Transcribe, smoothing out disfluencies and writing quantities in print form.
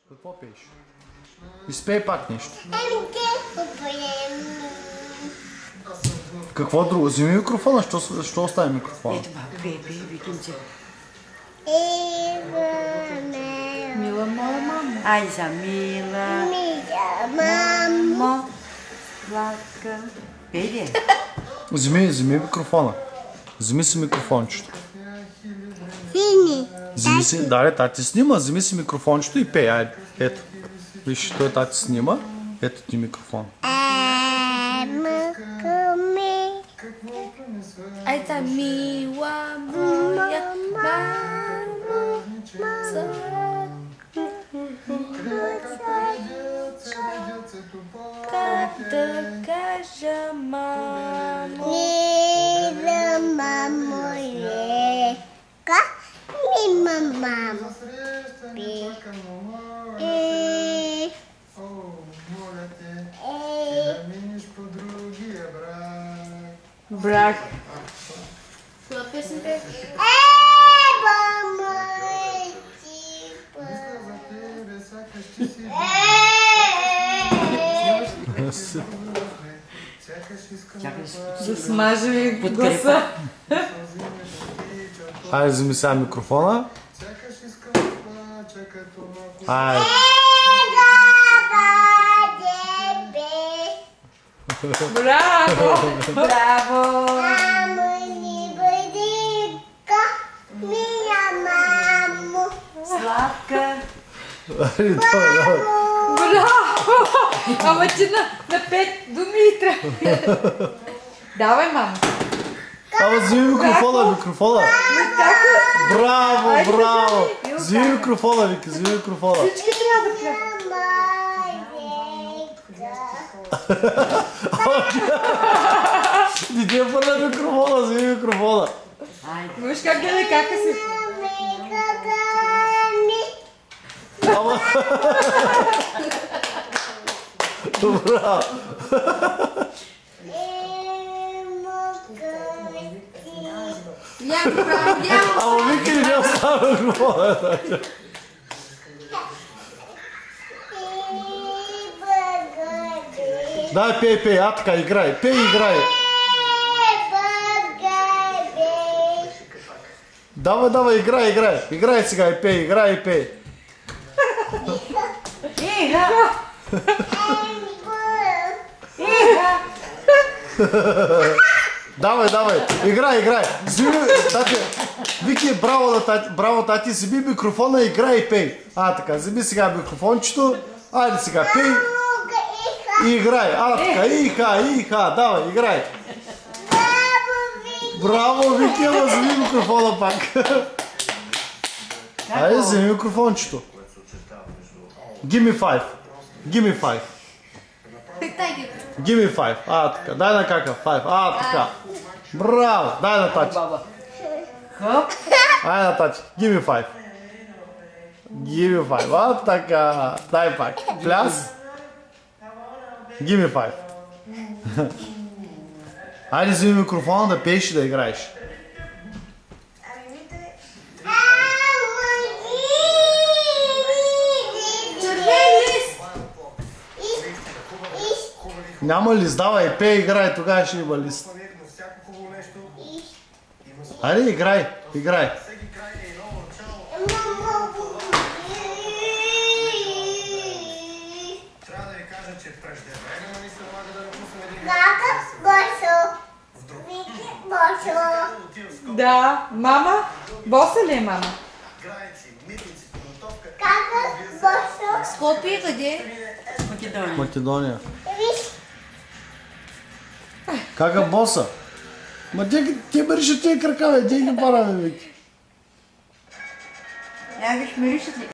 Какво пееш? Изпей пак нещо. Какво друго? Вземи микрофона, що остави микрофона? Ето баба, пей, викинце. Мила моя мама. Айде за мила. Мамо. Сладка. Пей ли? Вземи микрофона. Вземи си микрофончето. Вземи си, да, тати снима, вземи си микрофончето и пей, айде. Ето. Виж, той тати снима. Ето ти микрофон. Айде мила моя мамо. Как да кажа мамо? Мила мамо лека, мила мамо пи. Брак. Коя песен пее? Да смажи гласа. Айде, вземи сега микрофона. Айде. Браво! Браво! Сладка. Браво! Ама ти на 5 думи трябва. Давай, мама. Ама вземи микрофона. Браво, браво. Вземи микрофона, Вики, вземи микрофона. Всички трябва да пеят. Не ти е пърна микрофона, вземи микрофона. Виж как гледай кака си. Ама... Добра. Ама Вики не остава микрофона. Дай, пей, така, играй. Пей, играй. Давай, играй. Играй сега и пей, играй. Иха! Давай, играй. Тати, Вики, браво, тати, вземи микрофона, играй и пей. Така, вземи сега микрофончето. Айде сега, пей. И играй. Така, иха, давай, играй. Браво, Вики, ама вземи микрофона пак. Айде, вземи микрофончето. Give me five. Give me five. Така, дай на кака, five. Така. Браво, дай на тати. Айде на тати, give me five. Така, дай пак. Пляс. Give me five. Айде, вземи микрофона да пееш и да играеш. Няма лист, давай, пей, играй, тогава ще има лист. Айде, играй. Да, мама. Боса ли е мама? Скопие къде? Македония. Кака боса? Ма те миришат тия крака, бе, те ги параме, Вики. Я виж, миришат ли?